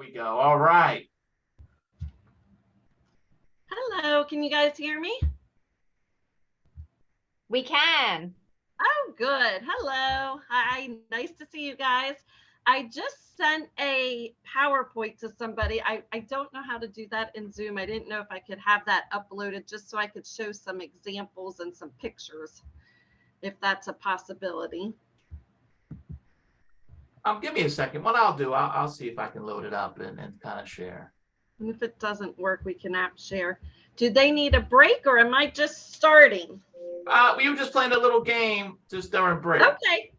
we go. All right. Hello, can you guys hear me? We can. Oh, good. Hello. Hi. Nice to see you guys. I just sent a PowerPoint to somebody. I don't know how to do that in Zoom. I didn't know if I could have that uploaded just so I could show some examples and some pictures, if that's a possibility. Give me a second. What I'll do, I'll see if I can load it up and kind of share. And if it doesn't work, we can app share. Do they need a break or am I just starting? We were just playing a little game just during break. Okay.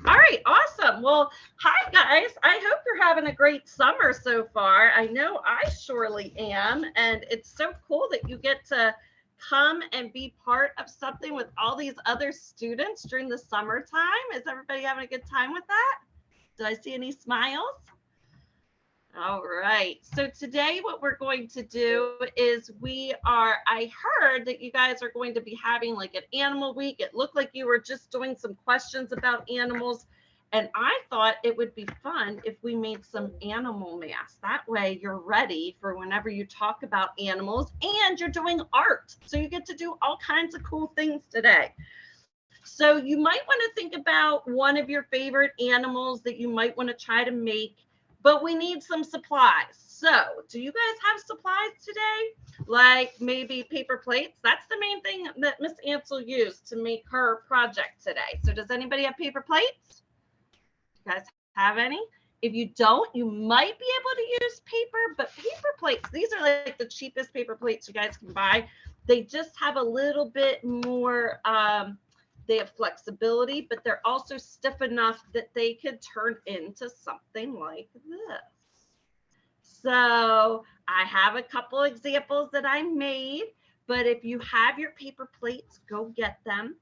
All right. Awesome. Well, hi, guys. I hope you're having a great summer so far. I know I surely am. And it's so cool that you get to come and be part of something with all these other students during the summertime. Is everybody having a good time with that? Did I see any smiles? All right. So today what we're going to do is I heard that you guys are going to be having like an animal week. It looked like you were just doing some questions about animals. And I thought it would be fun if we made some animal masks. That way you're ready for whenever you talk about animals and you're doing art. So you get to do all kinds of cool things today. So you might want to think about one of your favorite animals that you might want to try to make. But we need some supplies. So do you guys have supplies today? Like maybe paper plates? That's the main thing that Miss Ansel used to make her project today. So does anybody have paper plates? You guys have any? If you don't, you might be able to use paper, but paper plates, these are like the cheapest paper plates you guys can buy. They just have a little bit more, they have flexibility, but they're also stiff enough that they could turn into something like this. So I have a couple examples that I made, but if you have your paper plates, go get them.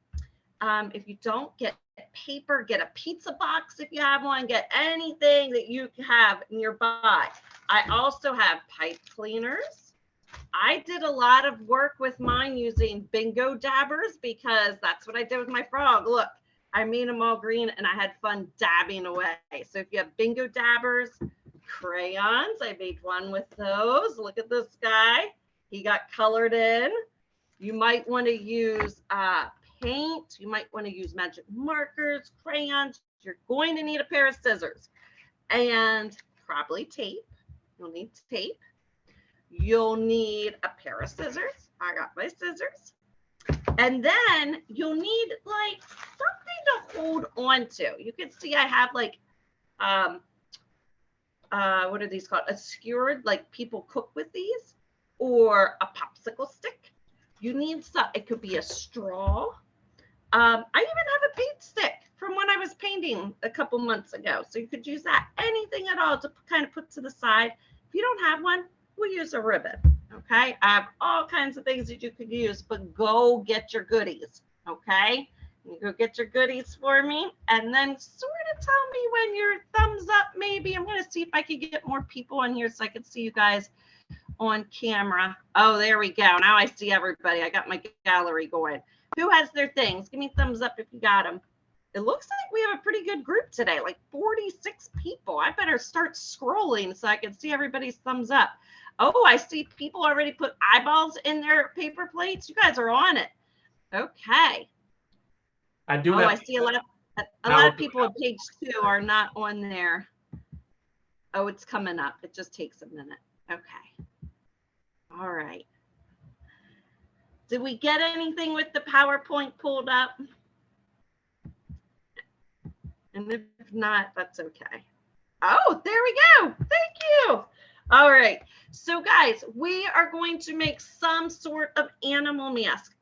If you don't, get paper, get a pizza box if you have one, get anything that you have nearby. I also have pipe cleaners. I did a lot of work with mine using bingo dabbers because that's what I did with my frog. Look, I made them all green and I had fun dabbing away. So if you have bingo dabbers, crayons, I made one with those. Look at this guy. He got colored in. You might want to use paint. You might want to use magic markers, crayons. You're going to need a pair of scissors and probably tape. You'll need tape. You'll need a pair of scissors. I got my scissors. And then you'll need like something to hold on to. You can see I have like, what are these called? A skewered, like people cook with these, or a popsicle stick. You need some, it could be a straw. I even have a paint stick from when I was painting a couple months ago. So you could use that, anything at all to kind of put to the side. If you don't have one, we'll use a ribbon. Okay, I have all kinds of things that you could use, but go get your goodies. Okay, you go get your goodies for me, and then sort of tell me when your thumbs up. Maybe I'm going to see if I can get more people on here so I can see you guys on camera. Oh, there we go. Now I see everybody. I got my gallery going. Who has their things? Give me thumbs up if you got them. It looks like we have a pretty good group today, like 46 people. I better start scrolling so I can see everybody's thumbs up. Oh, I see people already put eyeballs in their paper plates. You guys are on it. Okay. I do. I see a lot of people on page 2 are not on there. Oh, it's coming up. It just takes a minute. Okay. All right. Did we get anything with the PowerPoint pulled up? And if not, that's okay. Oh, there we go. Thank you. All right. So guys, we are going to make some sort of animal mask.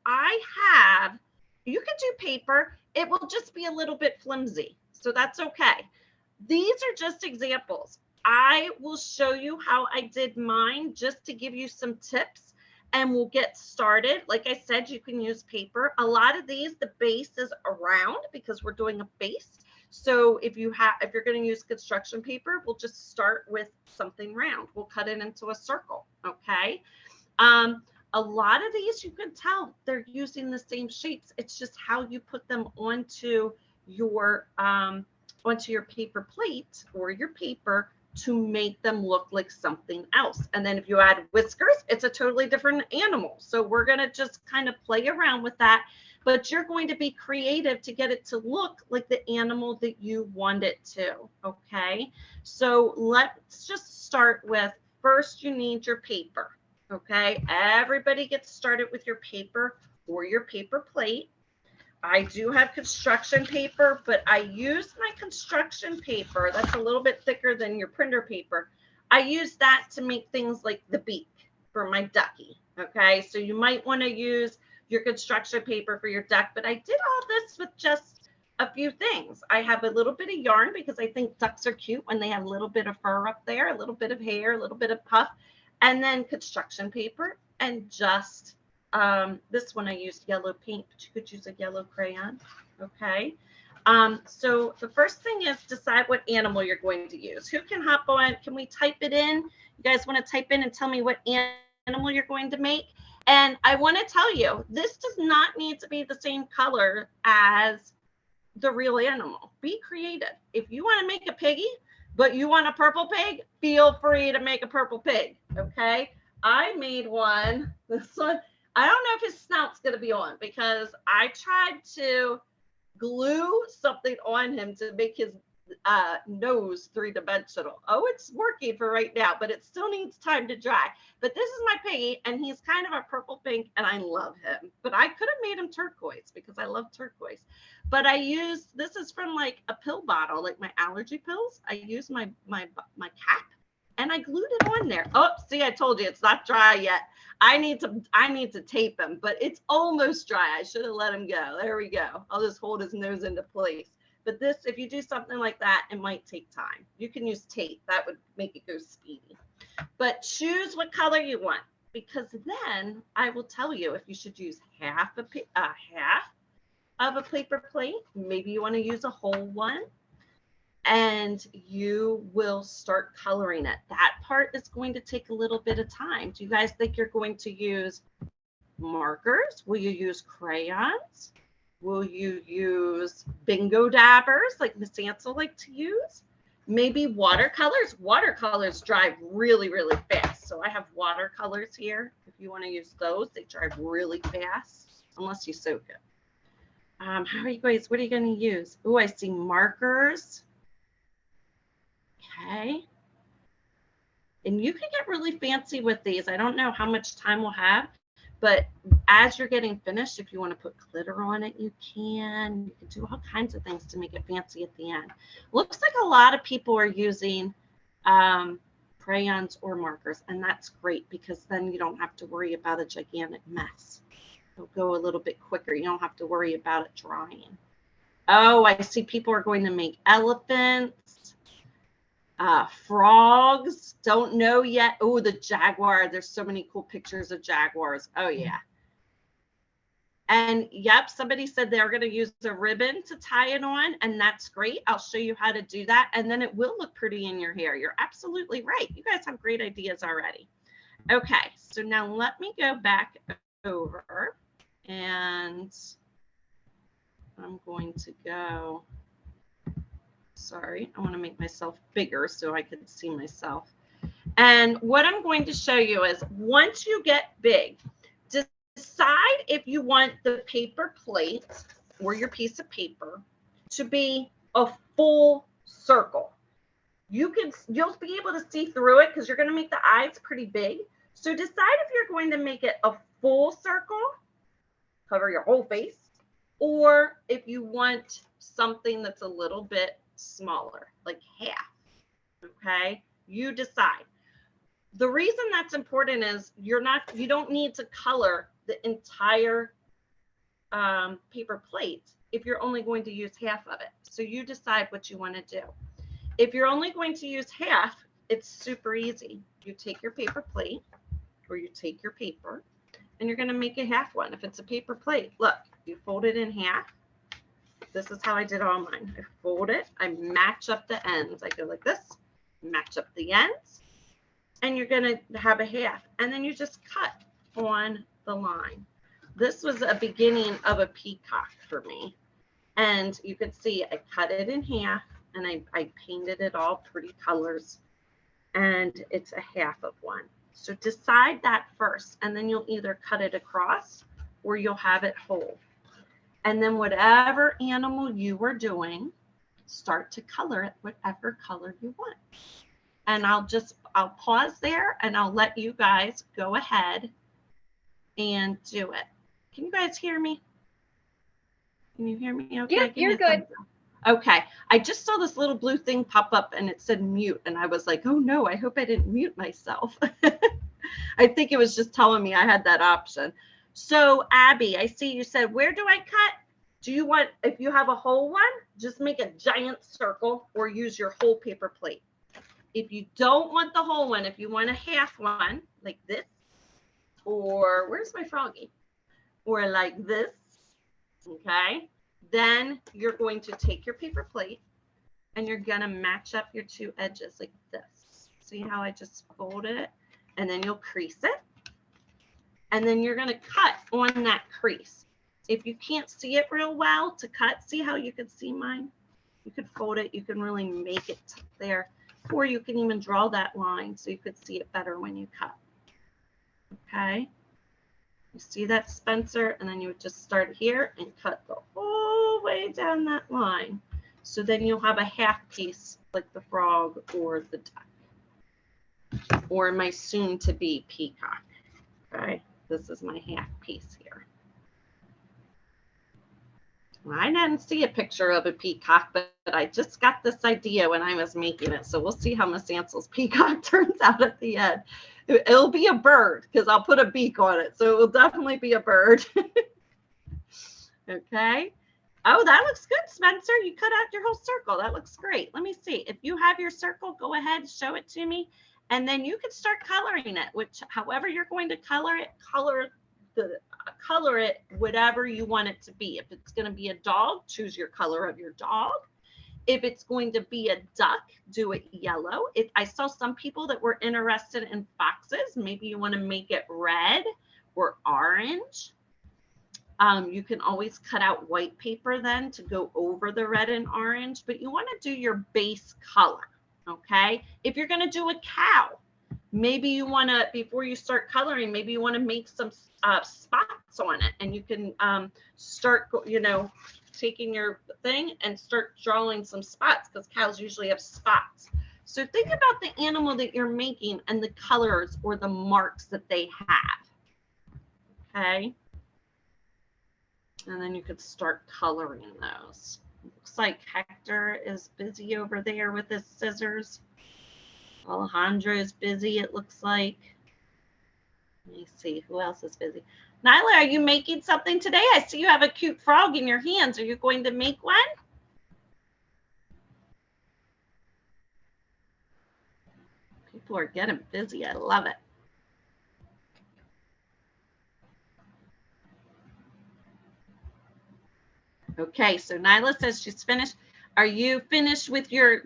You could do paper. It will just be a little bit flimsy. So that's okay. These are just examples. I will show you how I did mine just to give you some tips and we'll get started. Like I said, you can use paper. A lot of these, the base is around because we're doing a base. So if you're going to use construction paper, we'll just start with something round. We'll cut it into a circle, okay? A lot of these, you can tell they're using the same shapes. It's just how you put them onto your paper plate or your paper to make them look like something else. And then if you add whiskers, it's a totally different animal. So we're going to just kind of play around with that, but you're going to be creative to get it to look like the animal that you want it to. Okay. So let's just start with, first you need your paper. Okay. Everybody gets started with your paper or your paper plate. I do have construction paper, but I use my construction paper. That's a little bit thicker than your printer paper. I use that to make things like the beak for my ducky. Okay, so you might want to use your construction paper for your duck, but I did all this with just a few things. I have a little bit of yarn because I think ducks are cute when they have a little bit of fur up there, a little bit of hair, a little bit of puff, and then construction paper, and just this one I used yellow paint, but you could use a yellow crayon. Okay. So the first thing is decide what animal you're going to use. Who can hop on? Can we type it in? You guys want to type in and tell me what animal you're going to make? And I want to tell you, this does not need to be the same color as the real animal. Be creative. If you want to make a piggy, but you want a purple pig, feel free to make a purple pig. Okay. I made one. This one. I don't know if his snout's going to be on because I tried to glue something on him to make his nose three-dimensional. Oh, it's working for right now, but it still needs time to dry. But this is my piggy, and he's kind of a purple pink, and I love him. But I could have made him turquoise because I love turquoise. But I used, this is from like a pill bottle, like my allergy pills. I used my cap, and I glued it on there. Oh, see, I told you it's not dry yet. I need to tape him, but it's almost dry. I should have let him go. There we go. I'll just hold his nose into place. But this, if you do something like that, it might take time. You can use tape. That would make it go speedy. But choose what color you want, because then I will tell you if you should use half of a paper plate. Maybe you want to use a whole one. And you will start coloring it. That part is going to take a little bit of time. Do you guys think you're going to use markers? Will you use crayons? Will you use bingo dabbers like Miss Ansel like to use? Maybe watercolors. Watercolors dry really, really fast. So I have watercolors here. If you want to use those, they dry really fast unless you soak it. How are you guys? What are you going to use? Oh, I see markers. Okay. And you can get really fancy with these. I don't know how much time we'll have, but as you're getting finished, if you want to put glitter on it, you can. You can do all kinds of things to make it fancy at the end. Looks like a lot of people are using crayons or markers, and that's great because then you don't have to worry about a gigantic mess. It'll go a little bit quicker. You don't have to worry about it drying. Oh, I see people are going to make elephants. Frogs, don't know yet. Oh, the jaguar. There's so many cool pictures of jaguars. Oh, yeah. And yep, somebody said they're going to use a ribbon to tie it on, and that's great. I'll show you how to do that, and then it will look pretty in your hair. You're absolutely right. You guys have great ideas already. Okay, so now let me go back over, and I'm going to go. Sorry, I want to make myself bigger so I can see myself. And what I'm going to show you is once you get big, decide if you want the paper plate or your piece of paper to be a full circle. You'll be able to see through it because you're going to make the eyes pretty big. So decide if you're going to make it a full circle, cover your whole face, or if you want something that's a little bit smaller, like half. Okay, you decide. The reason that's important is you don't need to color the entire paper plate if you're only going to use half of it. So you decide what you want to do. If you're only going to use half, it's super easy. You take your paper plate or you take your paper and you're going to make a half one. If it's a paper plate, look, you fold it in half. This is how I did all mine. I fold it, I match up the ends. I go like this, match up the ends, and you're gonna have a half. And then you just cut on the line. This was a beginning of a peacock for me. And you could see I cut it in half and I painted it all pretty colors. and it's a half of one. So decide that first, and then you'll either cut it across or you'll have it whole. And then whatever animal you were doing, start to color it whatever color you want. And I'll pause there and I'll let you guys go ahead and do it. Can you guys hear me? Can you hear me okay? Yep, you're good. Okay, I just saw this little blue thing pop up and it said mute, and I was like, oh no, I hope I didn't mute myself. I think it was just telling me I had that option. So Abby, I see you said, where do I cut? Do you want, if you have a whole one, just make a giant circle or use your whole paper plate. If you don't want the whole one, if you want a half one, like this, or where's my froggy? Or like this, okay? Then you're going to take your paper plate and you're gonna match up your two edges like this. See how I just folded it? And then you'll crease it. And then you're gonna cut on that crease. If you can't see it real well to cut, see how you can see mine? You could fold it, you can really make it there. Or you can even draw that line so you could see it better when you cut. Okay? You see that, Spencer? And then you would just start here and cut the whole way down that line. So then you'll have a half piece like the frog or the duck or my soon to be peacock. Okay, this is my half piece here. I didn't see a picture of a peacock, but I just got this idea when I was making it. So we'll see how Miss Ansel's peacock turns out at the end. It'll be a bird because I'll put a beak on it. So it will definitely be a bird. Okay. Oh, that looks good, Spencer. You cut out your whole circle. That looks great. Let me see. If you have your circle, go ahead, show it to me. And then you can start coloring it, which however you're going to color it, color it whatever you want it to be. If it's going to be a dog, choose your color of your dog. If it's going to be a duck, do it yellow. I saw some people that were interested in foxes. Maybe you want to make it red or orange. You can always cut out white paper then to go over the red and orange, but you want to do your base color, okay? If you're going to do a cow, maybe you want to, before you start coloring, maybe you want to make some spots on it, and you can start, taking your thing and start drawing some spots because cows usually have spots. So think about the animal that you're making and the colors or the marks that they have, okay? And then you could start coloring those. Looks like Hector is busy over there with his scissors. Alejandro is busy, it looks like. Let me see, who else is busy? Nyla, are you making something today? I see you have a cute frog in your hands. Are you going to make one? People are getting busy. I love it. Okay, so Nyla says she's finished. Are you finished with your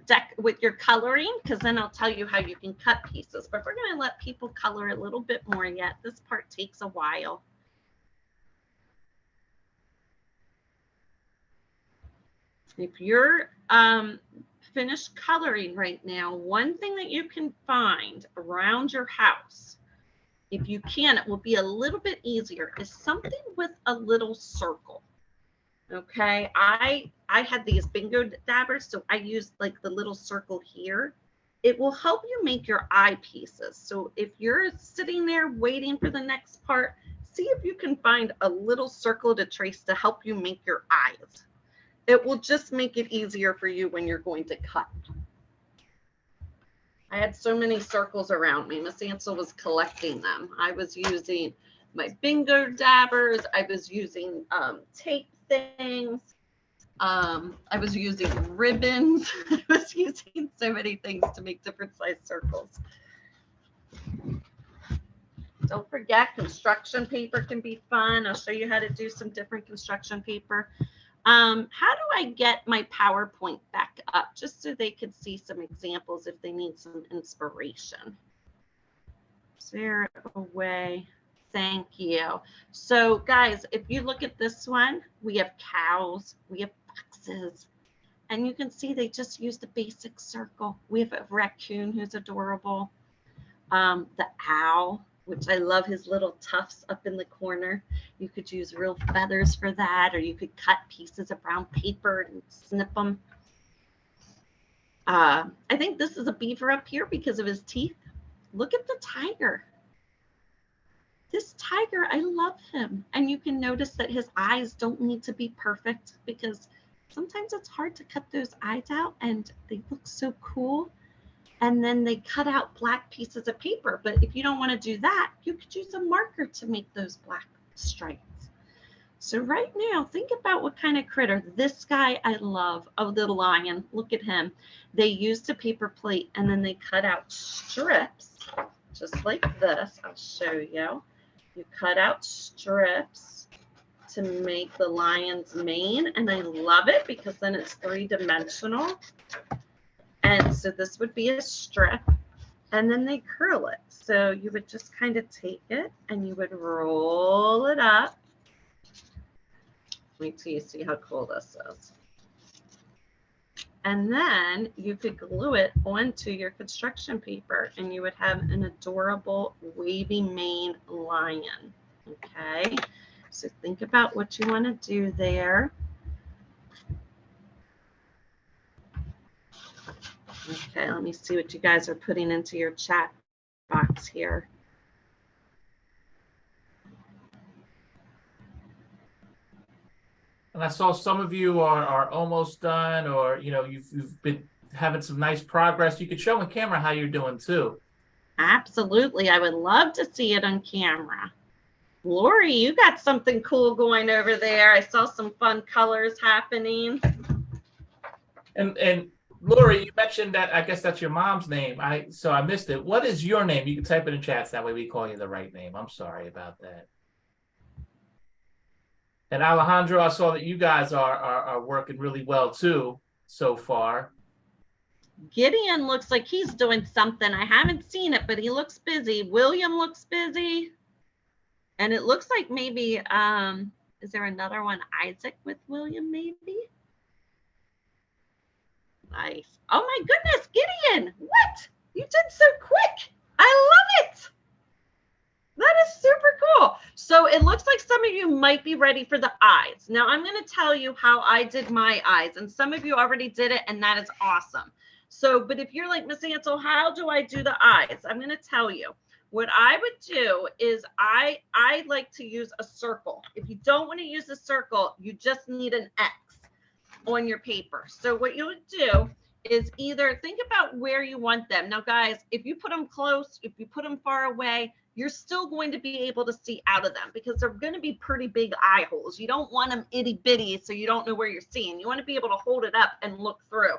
coloring? Because then I'll tell you how you can cut pieces. But we're going to let people color a little bit more yet. This part takes a while. If you're finished coloring right now, one thing that you can find around your house, if you can, it will be a little bit easier, is something with a little circle. Okay, I had these bingo dabbers, so I used like the little circle here. It will help you make your eye pieces. So if you're sitting there waiting for the next part, see if you can find a little circle to trace to help you make your eyes. It will just make it easier for you when you're going to cut. I had so many circles around me. Miss Ansel was collecting them. I was using my bingo dabbers. I was using tape things. I was using ribbons. I was using so many things to make different size circles. Don't forget, construction paper can be fun. I'll show you how to do some different construction paper. How do I get my PowerPoint back up just so they could see some examples if they need some inspiration? Is there a way? Thank you. So guys, if you look at this one, we have cows, we have foxes, And you can see they just used a basic circle. We have a raccoon who's adorable. The owl, which I love his little tufts up in the corner. You could use real feathers for that, or you could cut pieces of brown paper and snip them. I think this is a beaver up here because of his teeth. Look at the tiger. This tiger, I love him. And you can notice that his eyes don't need to be perfect because sometimes it's hard to cut those eyes out and they look so cool. And then they cut out black pieces of paper. But if you don't want to do that, you could use a marker to make those black stripes. So right now, think about what kind of critter. This guy I love. Oh, the lion. Look at him. They used a paper plate and then they cut out strips just like this. I'll show you. You cut out strips to make the lion's mane. And I love it because then it's three-dimensional. And so this would be a strip. And then they curl it. So you would just kind of take it and you would roll it up. Wait till you see how cool this is. And then you could glue it onto your construction paper and you would have an adorable wavy mane lion. Okay, so think about what you want to do there. Okay, let me see what you guys are putting into your chat box here. And I saw some of you are almost done, or you've been having some nice progress. You could show on camera how you're doing too. Absolutely, I would love to see it on camera. Lori, you got something cool going over there. I saw some fun colors happening. And Lori, you mentioned that, I guess that's your mom's name. So I missed it. What is your name? You can type it in chats. That way we call you the right name. I'm sorry about that. And Alejandro, I saw that you guys are working really well too so far. Gideon looks like he's doing something. I haven't seen it, but he looks busy. William looks busy. And it looks like maybe, is there another one? Isaac with William, maybe? Nice. Oh my goodness, Gideon, what? You did so quick. I love it. That is super cool. So it looks like some of you might be ready for the eyes. Now I'm going to tell you how I did my eyes, and some of you already did it, and that is awesome. So, but if you're like, Miss Ansel, how do I do the eyes? I'm going to tell you. What I would do is I like to use a circle. If you don't want to use a circle, you just need an X on your paper. So what you would do is either think about where you want them. Now, guys, if you put them close, if you put them far away, you're still going to be able to see out of them because they're going to be pretty big eye holes. You don't want them itty bitty so you don't know where you're seeing. You want to be able to hold it up and look through.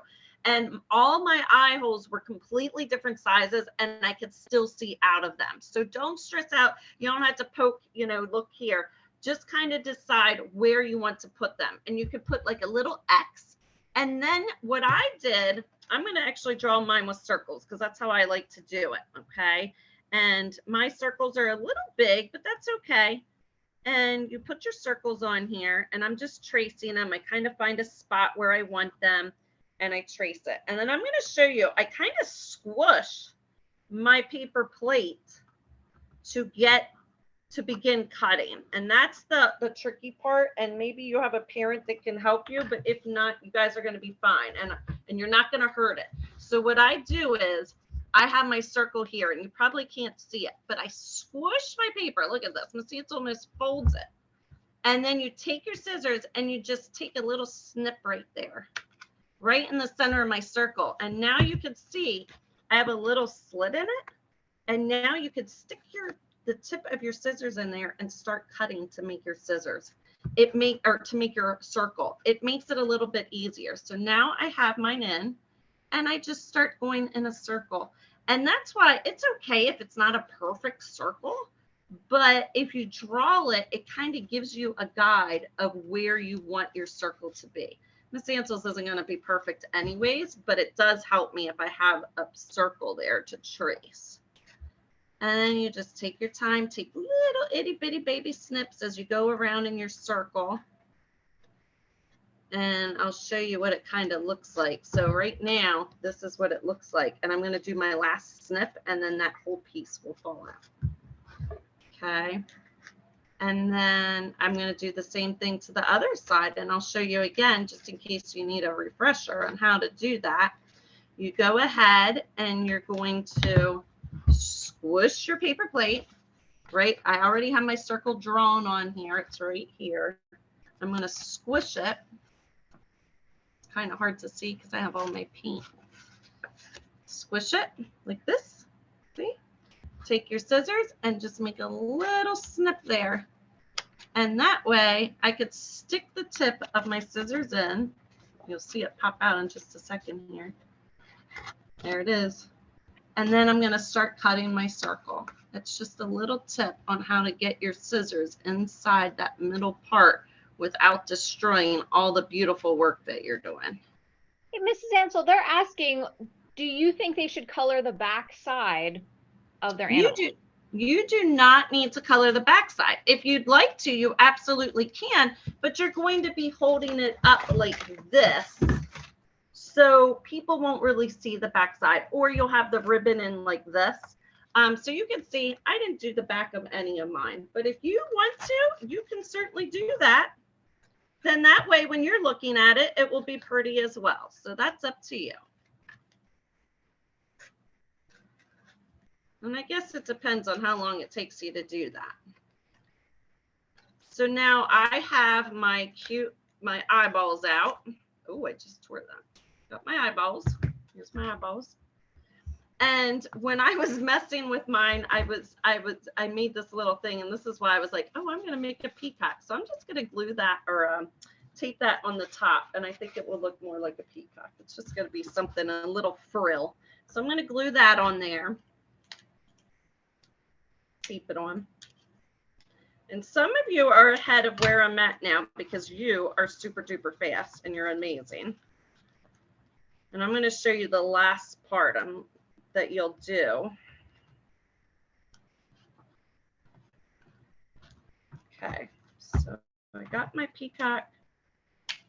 And all my eye holes were completely different sizes and I could still see out of them. So don't stress out. You don't have to poke, look here. Just kind of decide where you want to put them. And you could put like a little X. And then what I did, I'm going to actually draw mine with circles because that's how I like to do it. Okay. And my circles are a little big, but that's okay. And you put your circles on here and I'm just tracing them. I kind of find a spot where I want them and I trace it. And then I'm going to show you, I kind of squish my paper plate to begin cutting. And that's the tricky part. And maybe you have a parent that can help you, but if not, you guys are going to be fine. And you're not going to hurt it. So what I do is I have my circle here and you probably can't see it, but I squish my paper. Look at this. Miss Ansel almost folds it. And then you take your scissors and you just take a little snip right there, right in the center of my circle. And now you can see I have a little slit in it. And now you could stick the tip of your scissors in there and start cutting to make your scissors. To make your circle. It makes it a little bit easier. So now I have mine in and I just start going in a circle. And that's why it's okay if it's not a perfect circle, but if you draw it, it kind of gives you a guide of where you want your circle to be. Miss Ansel's isn't going to be perfect anyways, but it does help me if I have a circle there to trace. And then you just take your time, take little itty bitty baby snips as you go around in your circle. and I'll show you what it kind of looks like. So right now, this is what it looks like. And I'm going to do my last snip, and then that whole piece will fall out. Okay. And then I'm going to do the same thing to the other side, and I'll show you again, just in case you need a refresher on how to do that. You go ahead and you're going to squish your paper plate, right? I already have my circle drawn on here. It's right here. I'm going to squish it. Kind of hard to see because I have all my paint. Squish it like this. See? Take your scissors and just make a little snip there. And that way I could stick the tip of my scissors in. You'll see it pop out in just a second here. There it is. And then I'm going to start cutting my circle. It's just a little tip on how to get your scissors inside that middle part without destroying all the beautiful work that you're doing. Hey, Mrs. Ansel, they're asking, do you think they should color the back side of their animal? You do not need to color the back side. If you'd like to, you absolutely can, but you're going to be holding it up like this, so people won't really see the back side, or you'll have the ribbon in like this. So you can see I didn't do the back of any of mine, but if you want to, you can certainly do that. Then that way, when you're looking at it, it will be pretty as well. So that's up to you. And I guess it depends on how long it takes you to do that. So now I have my eyeballs out. Oh, I just tore them. Got my eyeballs. Here's my eyeballs. And when I was messing with mine, I made this little thing, and this is why I was like, oh, I'm going to make a peacock. So I'm just going to glue that or tape that on the top, and I think it will look more like a peacock. It's just going to be something, a little frill. So I'm going to glue that on there. Tape it on. And some of you are ahead of where I'm at now because you are super duper fast and you're amazing. And I'm going to show you the last part that you'll do. Okay, so I got my peacock.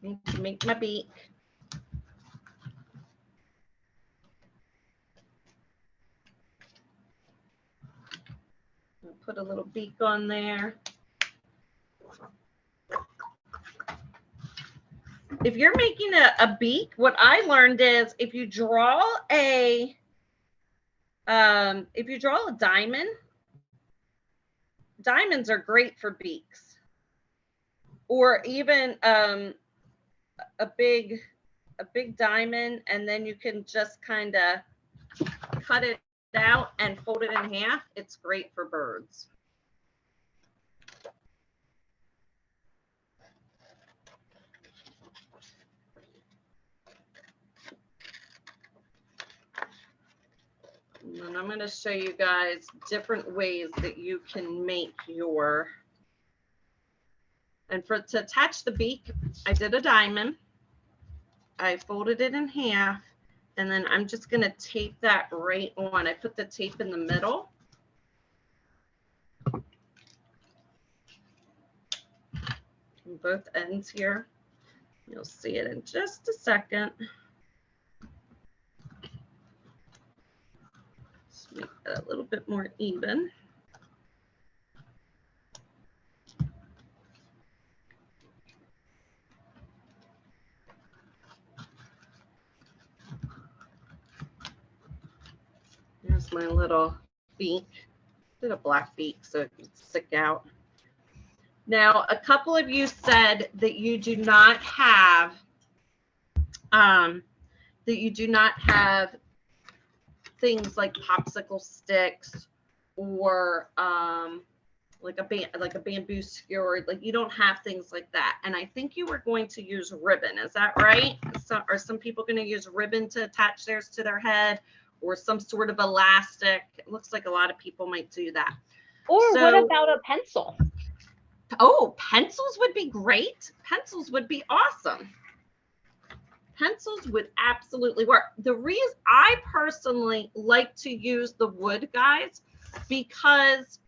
Need to make my beak. I'll put a little beak on there. If you're making a beak, what I learned is if you draw a diamond, diamonds are great for beaks, or even a big diamond, and then you can just kind of cut it out and fold it in half. It's great for birds. And I'm going to show you guys different ways that you can make your, and to attach the beak, I did a diamond. I folded it in half, and then I'm just going to tape that right on. I put the tape in the middle. On both ends here. You'll see it in just a second. Make that a little bit more even. Here's my little beak. Did a black beak so it can stick out. Now, a couple of you said that you do not have things like popsicle sticks or like a bamboo skewer. Like you don't have things like that. And I think you were going to use ribbon. Is that right? Are some people going to use ribbon to attach theirs to their head, or some sort of elastic? It looks like a lot of people might do that. Or what about a pencil? Oh, pencils would be great. Pencils would be awesome. Pencils would absolutely work. The reason I personally like to use the wood, guys, because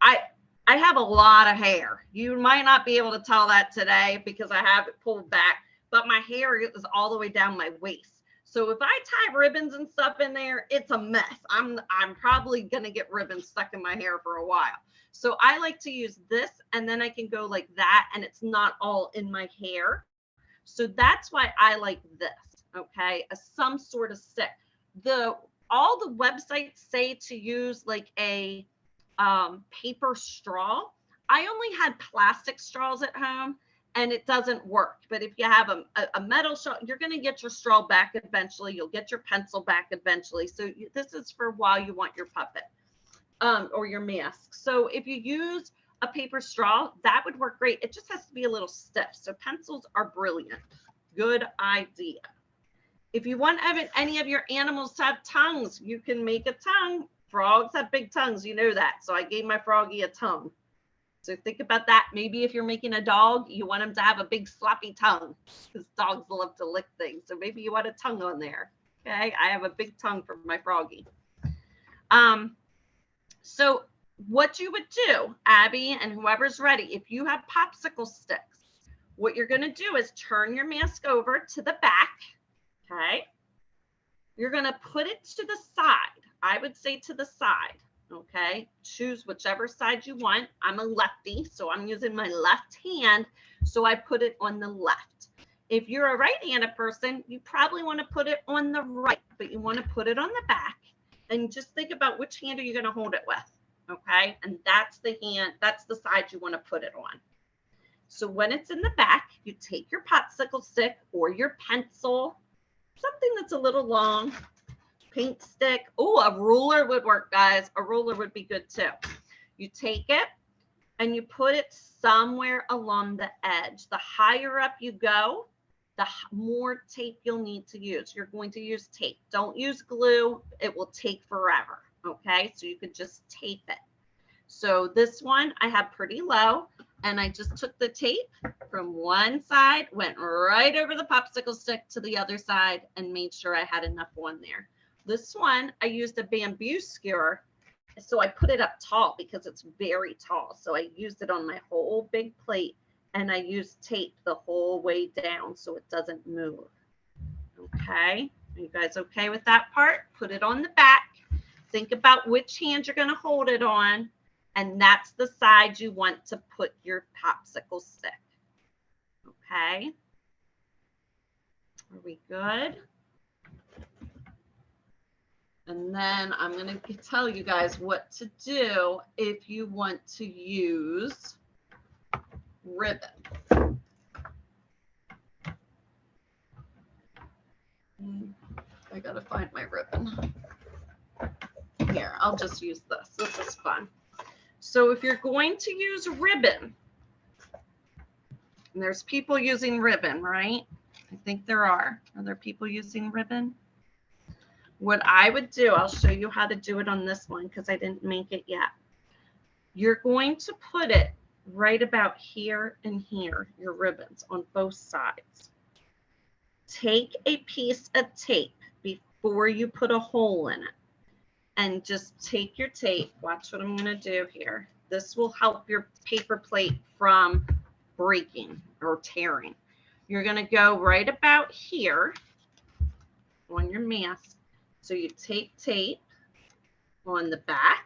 I have a lot of hair. You might not be able to tell that today because I have it pulled back, but my hair is all the way down my waist. So if I tie ribbons and stuff in there, it's a mess. I'm probably gonna get ribbons stuck in my hair for a while. So I like to use this, and then I can go like that, and it's not all in my hair. So that's why I like this, okay? Some sort of stick. All the websites say to use like a paper straw. I only had plastic straws at home, and it doesn't work. But if you have a metal straw, you're going to get your straw back eventually. You'll get your pencil back eventually. So this is for while you want your puppet or your mask. So if you use a paper straw, that would work great. It just has to be a little stiff. So pencils are brilliant. Good idea. If you want any of your animals to have tongues, you can make a tongue. Frogs have big tongues. You know that. So I gave my froggy a tongue. So think about that. Maybe if you're making a dog, you want him to have a big sloppy tongue, because dogs love to lick things. So maybe you want a tongue on there. Okay. I have a big tongue for my froggy. So what you would do, Abby and whoever's ready, if you have popsicle sticks, what you're going to do is turn your mask over to the back. Okay. You're going to put it to the side. I would say to the side. Okay. Choose whichever side you want. I'm a lefty, so I'm using my left hand. So I put it on the left. If you're a right-handed person, you probably want to put it on the right, but you want to put it on the back, and just think about which hand are you going to hold it with. Okay. And that's the hand, that's the side you want to put it on. So when it's in the back, you take your popsicle stick or your pencil, something that's a little long, paint stick. Oh, a ruler would work, guys. A ruler would be good too. You take it and you put it somewhere along the edge. The higher up you go, the more tape you'll need to use. You're going to use tape. Don't use glue. It will take forever. Okay, so you could just tape it. So this one I have pretty low, and I just took the tape from one side, went right over the popsicle stick to the other side, and made sure I had enough on there. This one, I used a bamboo skewer, so I put it up tall because it's very tall. So I used it on my whole big plate, and I used tape the whole way down so it doesn't move. Okay, are you guys okay with that part? Put it on the back. Think about which hand you're going to hold it on, and that's the side you want to put your popsicle stick. Okay. Are we good? And then I'm going to tell you guys what to do if you want to use ribbon. I got to find my ribbon. Here, I'll just use this. This is fun. So if you're going to use ribbon, and there's people using ribbon, right? I think there are. Are there people using ribbon? What I would do, I'll show you how to do it on this one because I didn't make it yet. You're going to put it right about here and here, your ribbons on both sides. Take a piece of tape before you put a hole in it. And just take your tape. Watch what I'm going to do here. This will help your paper plate from breaking or tearing. You're going to go right about here on your mask. So you take tape on the back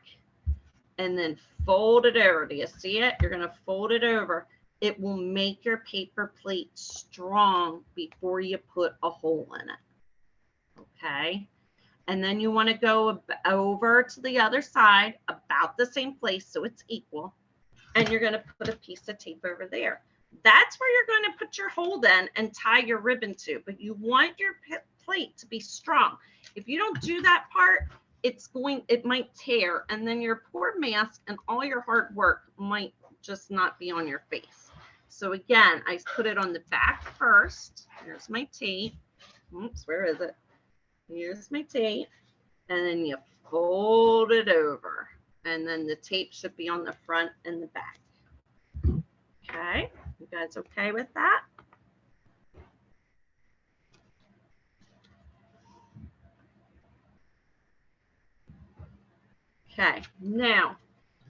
and then fold it over. Do you see it? You're going to fold it over. It will make your paper plate strong before you put a hole in it. Okay. And then you want to go over to the other side, about the same place, so it's equal. And you're going to put a piece of tape over there. That's where you're going to put your hole in and tie your ribbon to. But you want your plate to be strong. If you don't do that part, it might tear. And then your poor mask and all your hard work might just not be on your face. So again, I put it on the back first. Here's my tape. Oops, where is it? Here's my tape, and then you fold it over, and then the tape should be on the front and the back. Okay, you guys okay with that? Okay, now,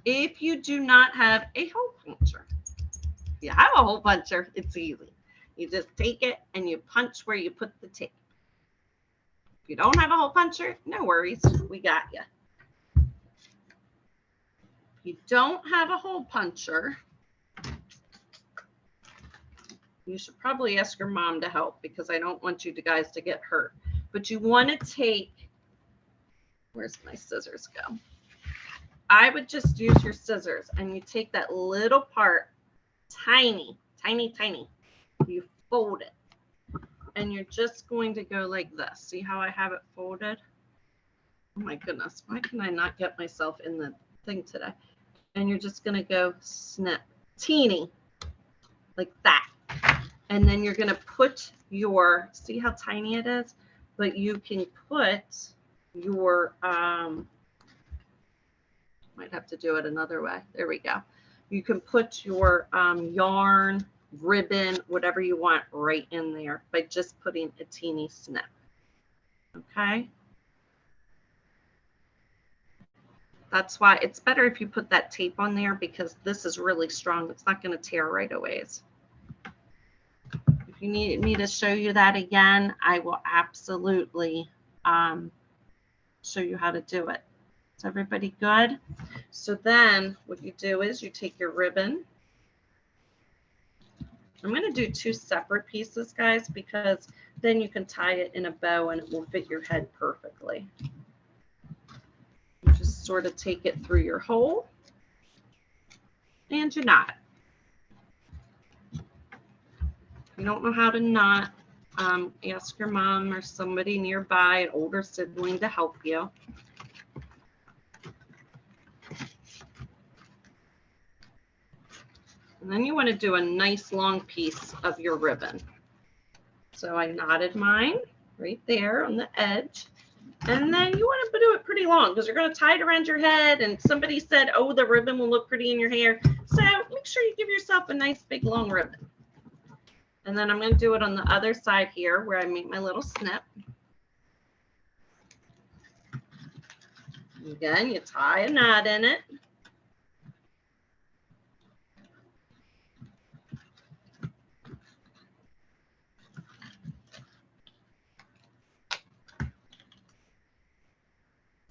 if you do not have a hole puncher, if you have a hole puncher, it's easy. You just take it and you punch where you put the tape. If you don't have a hole puncher, no worries, we got you. If you don't have a hole puncher, you should probably ask your mom to help because I don't want you guys to get hurt. But you want to take, where's my scissors go? I would just use your scissors and you take that little part, tiny, tiny, tiny. You fold it and you're just going to go like this. See how I have it folded? Oh my goodness, why can I not get myself in the thing today? And you're just going to go snip, teeny, like that. And then you're going to put your, see how tiny it is? But you can put your, might have to do it another way. There we go. You can put your yarn, ribbon, whatever you want right in there by just putting a teeny snip. Okay. That's why it's better if you put that tape on there because this is really strong. It's not going to tear right away. If you need me to show you that again, I will absolutely show you how to do it. Is everybody good? So then what you do is you take your ribbon. I'm going to do 2 separate pieces, guys, because then you can tie it in a bow and it will fit your head perfectly. You just sort of take it through your hole and you knot. If you don't know how to knot, ask your mom or somebody nearby, an older sibling, to help you. And then you want to do a nice long piece of your ribbon. So I knotted mine right there on the edge. And then you want to do it pretty long because you're going to tie it around your head. And somebody said, oh, the ribbon will look pretty in your hair. So make sure you give yourself a nice big long ribbon. And then I'm going to do it on the other side here where I make my little snip. Again, you tie a knot in it.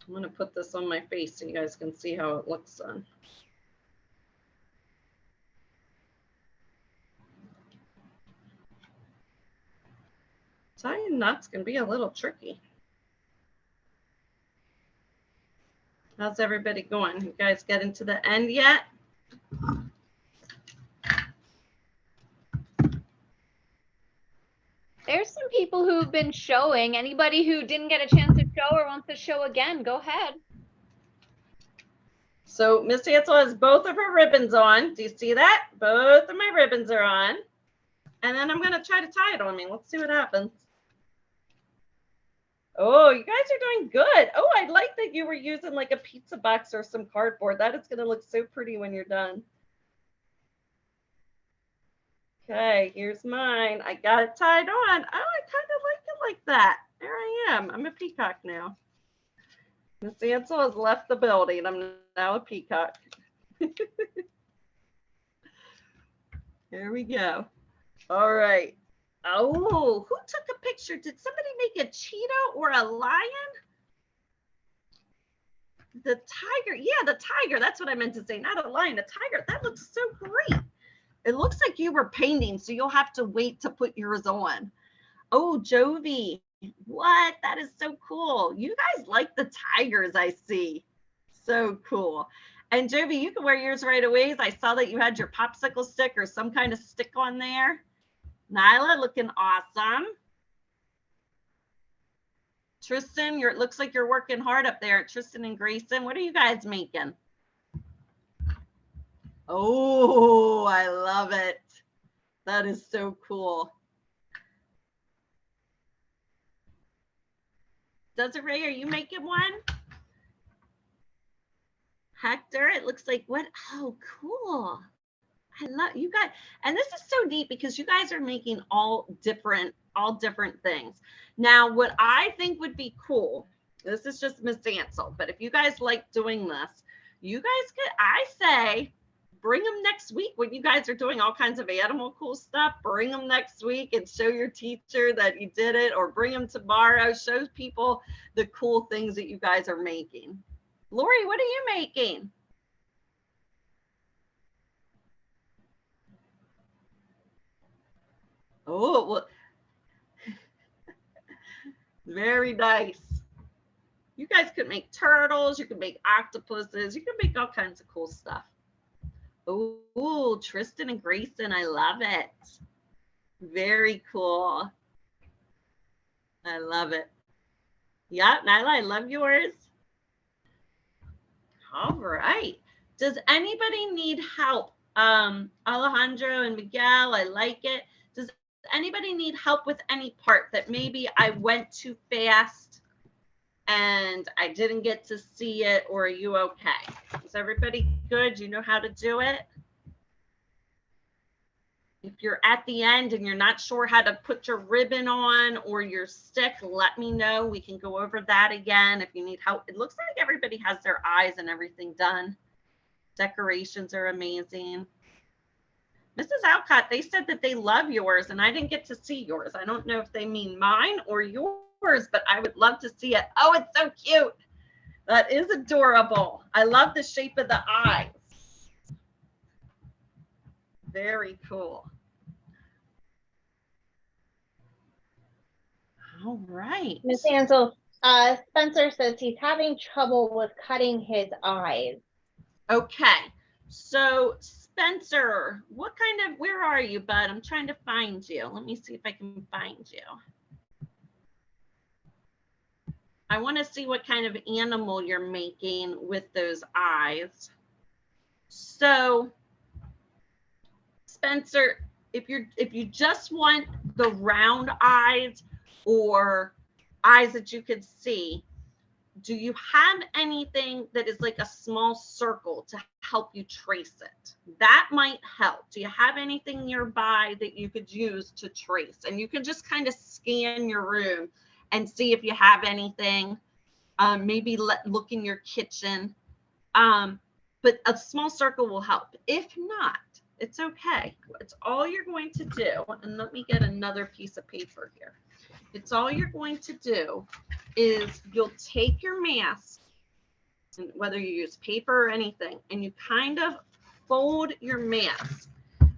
I'm going to put this on my face so you guys can see how it looks on. Tying knots can be a little tricky. How's everybody going? You guys getting to the end yet? There's some people who've been showing. Anybody who didn't get a chance to show or wants to show again, go ahead. So Miss Ansel has both of her ribbons on. Do you see that? Both of my ribbons are on. And then I'm going to try to tie it on me. Let's see what happens. Oh, you guys are doing good. Oh, I like that you were using like a pizza box or some cardboard. That is going to look so pretty when you're done. Okay, here's mine. I got it tied on. Oh, I kind of like it like that. There I am. I'm a peacock now. Miss Ansel has left the building. I'm now a peacock. Here we go. All right. Oh, who took a picture? Did somebody make a cheetah or a lion? The tiger. Yeah, the tiger. That's what I meant to say. Not a lion, a tiger. That looks so great. It looks like you were painting, so you'll have to wait to put yours on. Oh, Jovi. What? That is so cool. You guys like the tigers, I see. So cool. And Jovi, you can wear yours right away. I saw that you had your popsicle stick or some kind of stick on there. Nyla, looking awesome. Tristan, it looks like you're working hard up there. Tristan and Grayson, what are you guys making? Oh, I love it. That is so cool. Desiree, are you making one? Hector, it looks like what? Oh, cool. I love you guys. And this is so neat because you guys are making all different things. Now, what I think would be cool, this is just Miss Ansel, but if you guys like doing this, you guys could, I say, bring them next week when you guys are doing all kinds of animal cool stuff. Bring them next week and show your teacher that you did it, or bring them tomorrow. Show people the cool things that you guys are making. Lori, what are you making? Oh, well, very nice. You guys could make turtles. You could make octopuses. You could make all kinds of cool stuff. Oh, Tristan and Grayson, I love it. Very cool. I love it. Yeah, Nyla, I love yours. All right. Does anybody need help? Alejandro and Miguel, I like it. Does anybody need help with any part that maybe I went too fast and I didn't get to see it, or are you okay? Is everybody good? You know how to do it? If you're at the end and you're not sure how to put your ribbon on or your stick, let me know. We can go over that again if you need help. It looks like everybody has their eyes and everything done. Decorations are amazing. Mrs. Alcott, they said that they love yours and I didn't get to see yours. I don't know if they mean mine or yours, but I would love to see it. Oh, it's so cute. That is adorable. I love the shape of the eyes. Very cool. All right. Miss Ansel, Spencer says he's having trouble with cutting his eyes. Okay. So Spencer, what kind of, where are you, bud? I'm trying to find you. Let me see if I can find you. I want to see what kind of animal you're making with those eyes. So Spencer, if you just want the round eyes or eyes that you could see, do you have anything that is like a small circle to help you trace it? That might help. Do you have anything nearby that you could use to trace? And you can just kind of scan your room and see if you have anything. Maybe look in your kitchen. But a small circle will help. If not, it's okay. It's all you're going to do. And let me get another piece of paper here. It's all you're going to do is you'll take your mask, and whether you use paper or anything, and you kind of fold your mask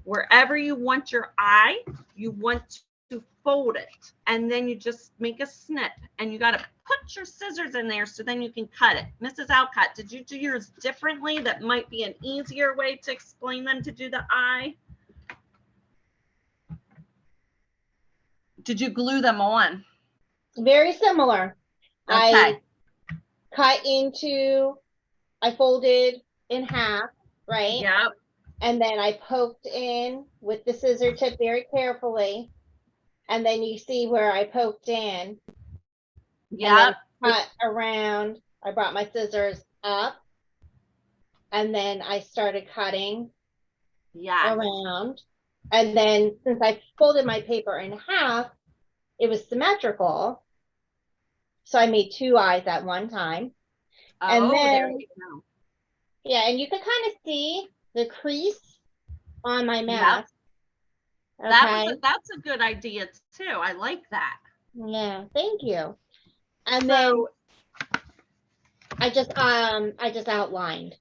wherever you want your eye, you want to fold it. And then you just make a snip and you got to put your scissors in there so then you can cut it. Mrs. Alcott, did you do yours differently? That might be an easier way to explain them to do the eye. Did you glue them on? Very similar. Okay. I folded in half, right? Yep. And then I poked in with the scissor tip very carefully. And then you see where I poked in. Yep. Cut around. I brought my scissors up. And then I started cutting around. And then since I folded my paper in half, it was symmetrical. So I made two eyes at one time. And then, there you go. Yeah, and you can kind of see the crease on my mask. Yep. Okay. That's a good idea too. I like that. Yeah, thank you. And then I just outlined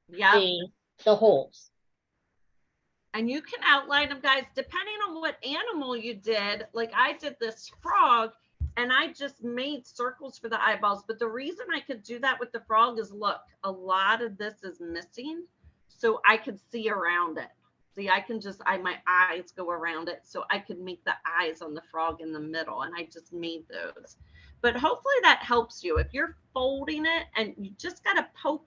the holes. And you can outline them, guys, depending on what animal you did. Like I did this frog and I just made circles for the eyeballs. But the reason I could do that with the frog is, look, a lot of this is missing. So I could see around it. See, I can just, my eyes go around it. So I could make the eyes on the frog in the middle. And I just made those. But hopefully that helps you. If you're folding it and you just got to poke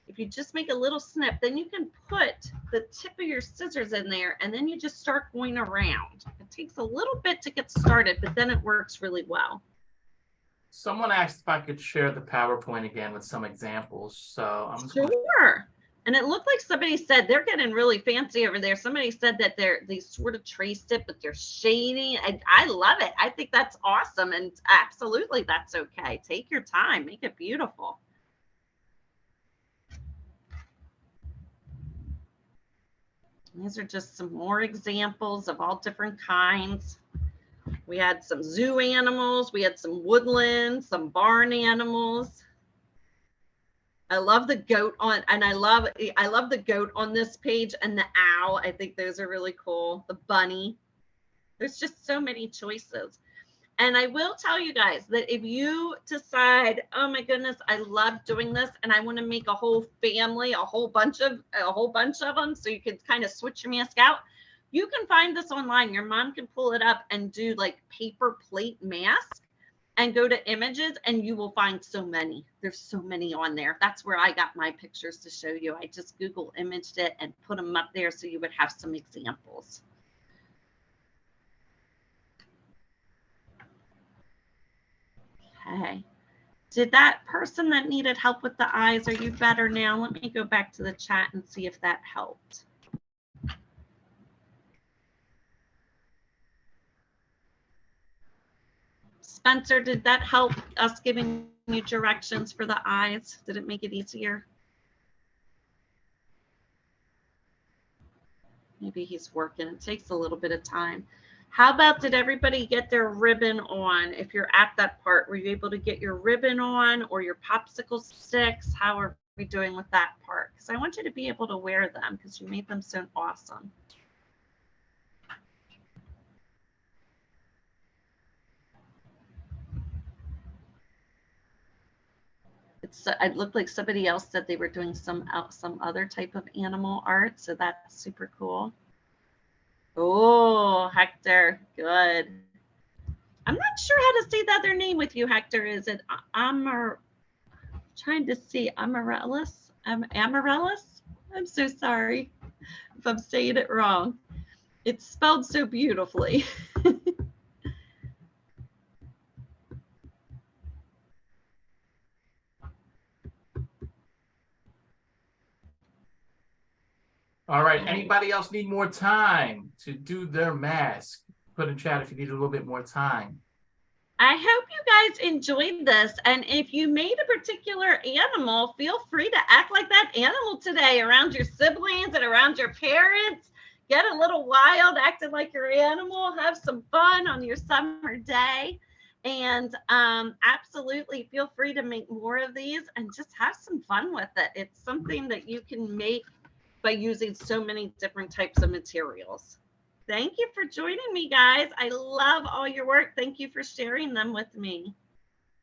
if you just make a little snip, then you can put the tip of your scissors in there and then you just start going around. It takes a little bit to get started, but then it works really well. Someone asked if I could share the PowerPoint again with some examples. So I'm just Sure. And it looked like somebody said they're getting really fancy over there. Somebody said that they sort of traced it, but they're shading. And I love it. I think that's awesome. And absolutely, that's okay. Take your time. Make it beautiful. These are just some more examples of all different kinds. We had some zoo animals, we had some woodland, some barn animals. I love the goat on, and I love the goat on this page and the owl. I think those are really cool. The bunny. There's just so many choices. And I will tell you guys that if you decide, oh my goodness, I love doing this and I want to make a whole family, a whole bunch of them, so you can kind of switch your mask out, you can find this online. Your mom can pull it up and do like paper plate mask and go to images, and you will find so many. There's so many on there. That's where I got my pictures to show you. I just Google imaged it and put them up there so you would have some examples. Okay. Did that person that needed help with the eyes, are you better now? Let me go back to the chat and see if that helped. Spencer, did that help us giving you directions for the eyes? Did it make it easier? Maybe he's working. It takes a little bit of time. How about, did everybody get their ribbon on? If you're at that part, were you able to get your ribbon on or your popsicle sticks? How are we doing with that part? Because I want you to be able to wear them because you made them so awesome. It looked like somebody else said they were doing some other type of animal art, so that's super cool. Oh, Hector, good. I'm not sure how to say the other name with you, Hector. Is it trying to see Amaryllis? Amaryllis? I'm so sorry if I'm saying it wrong. It's spelled so beautifully. All right. Anybody else need more time to do their mask? Put in chat if you need a little bit more time. I hope you guys enjoyed this. And if you made a particular animal, feel free to act like that animal today around your siblings and around your parents. Get a little wild, acting like your animal. Have some fun on your summer day. And absolutely feel free to make more of these and just have some fun with it. It's something that you can make by using so many different types of materials. Thank you for joining me, guys. I love all your work. Thank you for sharing them with me.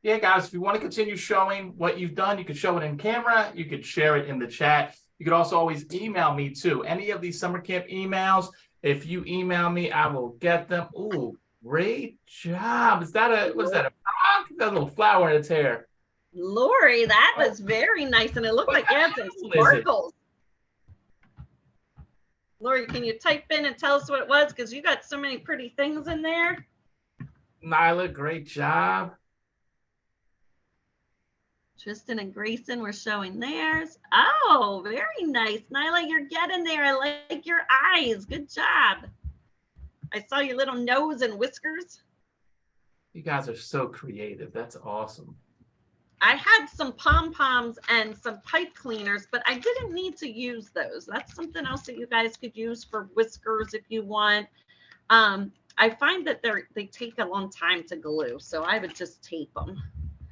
Yeah, guys, if you want to continue showing what you've done, you can show it in camera. You could share it in the chat. You could also always email me too. Any of these summer camp emails, if you email me, I will get them. Ooh, great job. Is that what is that, a frog? That little flower in its hair. Lori, that was very nice. And it looked like it had some sparkles. Lori, can you type in and tell us what it was? Because you got so many pretty things in there. Nyla, great job. Tristan and Grayson were showing theirs. Oh, very nice. Nyla, you're getting there. I like your eyes. Good job. I saw your little nose and whiskers. You guys are so creative. That's awesome. I had some pom-poms and some pipe cleaners, but I didn't need to use those. That's something else that you guys could use for whiskers if you want. I find that they take a long time to glue, so I would just tape them.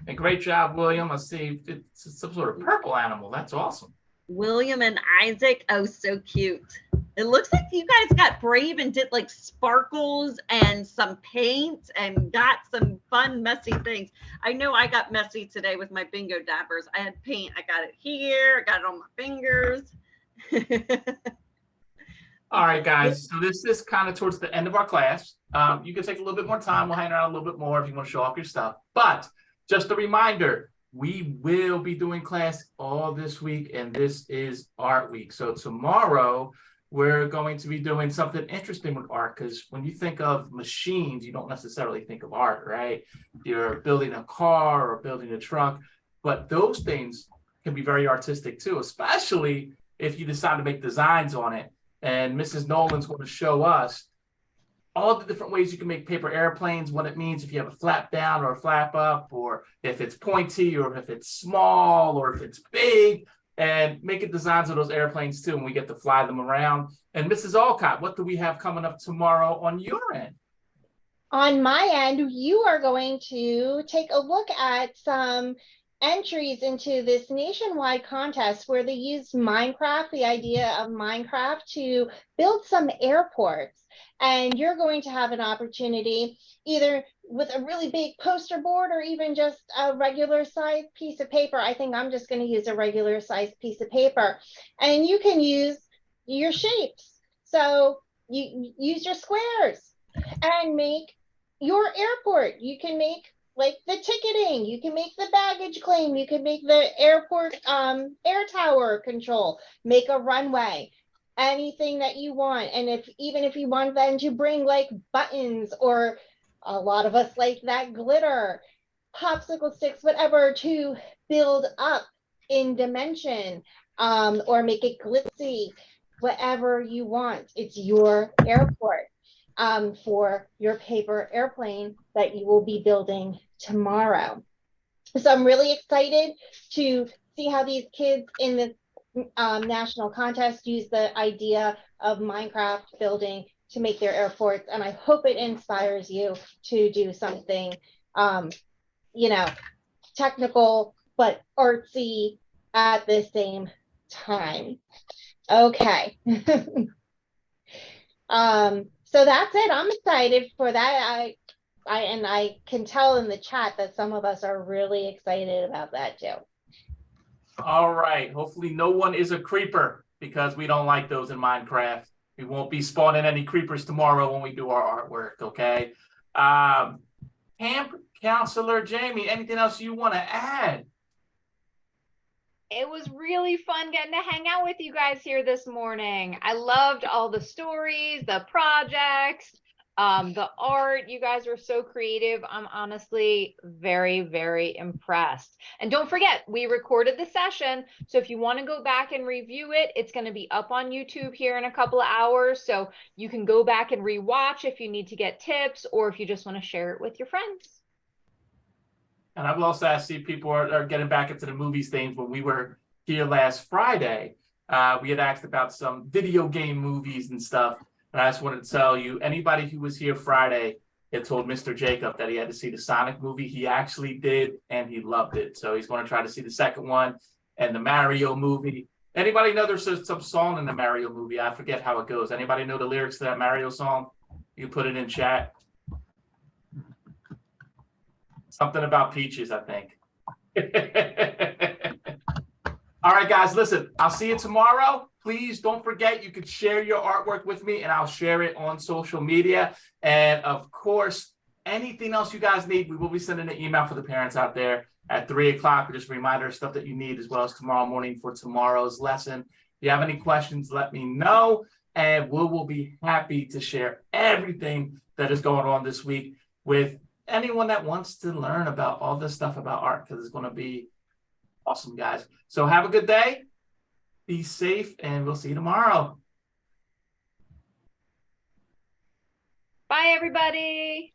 And great job, William. I see it's some sort of purple animal. That's awesome. William and Isaac. Oh, so cute. It looks like you guys got brave and did like sparkles and some paint and got some fun, messy things. I know I got messy today with my bingo dabbers. I had paint. I got it here. I got it on my fingers. All right, guys. So this is kind of towards the end of our class. You can take a little bit more time. We'll hang around a little bit more if you want to show off your stuff. But just a reminder, we will be doing class all this week, and this is art week. So tomorrow, we're going to be doing something interesting with art, because when you think of machines, you don't necessarily think of art, right? You're building a car or building a truck, but those things can be very artistic too, especially if you decide to make designs on it. And Mrs. Nolan's going to show us all the different ways you can make paper airplanes, what it means if you have a flap down or a flap up, or if it's pointy, or if it's small, or if it's big. and making designs of those airplanes too, and we get to fly them around. And Mrs. Alcott, what do we have coming up tomorrow on your end? On my end, you are going to take a look at some entries into this nationwide contest where they used Minecraft, the idea of Minecraft, to build some airports. And you're going to have an opportunity either with a really big poster board or even just a regular size piece of paper. I think I'm just going to use a regular size piece of paper. And you can use your shapes. So you use your squares and make your airport. You can make like the ticketing, you can make the baggage claim, you can make the airport air tower control, make a runway, anything that you want. And even if you want them to bring like buttons, or a lot of us like that glitter, popsicle sticks, whatever, to build up in dimension, or make it glitzy, whatever you want. It's your airport. For your paper airplane that you will be building tomorrow. So I'm really excited to see how these kids in this national contest use the idea of Minecraft building to make their airports. And I hope it inspires you to do something, you know, technical, but artsy at the same time. Okay. So that's it. I'm excited for that. I can tell in the chat that some of us are really excited about that too. All right. Hopefully no one is a creeper, because we don't like those in Minecraft. We won't be spawning any creepers tomorrow when we do our artwork, okay? Camp Counselor Jamie, anything else you want to add? It was really fun getting to hang out with you guys here this morning. I loved all the stories, the projects, the art. You guys were so creative. I'm honestly very, very impressed. And don't forget, we recorded the session. So if you want to go back and review it, it's going to be up on YouTube here in a couple of hours. So you can go back and rewatch if you need to get tips, or if you just want to share it with your friends. And I will also ask, see, people are getting back into the movies things. When we were here last Friday, we had asked about some video game movies and stuff. And I just wanted to tell you, anybody who was here Friday had told Mr. Jacob that he had to see the Sonic movie. He actually did, and he loved it. So he's going to try to see the second one, and the Mario movie. Anybody know there's some song in the Mario movie? I forget how it goes. Anybody know the lyrics to that Mario song? You put it in chat. Something about peaches, I think. All right, guys, listen, I'll see you tomorrow. Please don't forget, you could share your artwork with me, and I'll share it on social media. And of course, anything else you guys need, we will be sending an email for the parents out there at 3 o'clock. Just a reminder of stuff that you need, as well as tomorrow morning for tomorrow's lesson. If you have any questions, let me know, and we will be happy to share everything that is going on this week with anyone that wants to learn about all this stuff about art, because it's going to be awesome, guys. So have a good day. Be safe, and we'll see you tomorrow. Bye, everybody.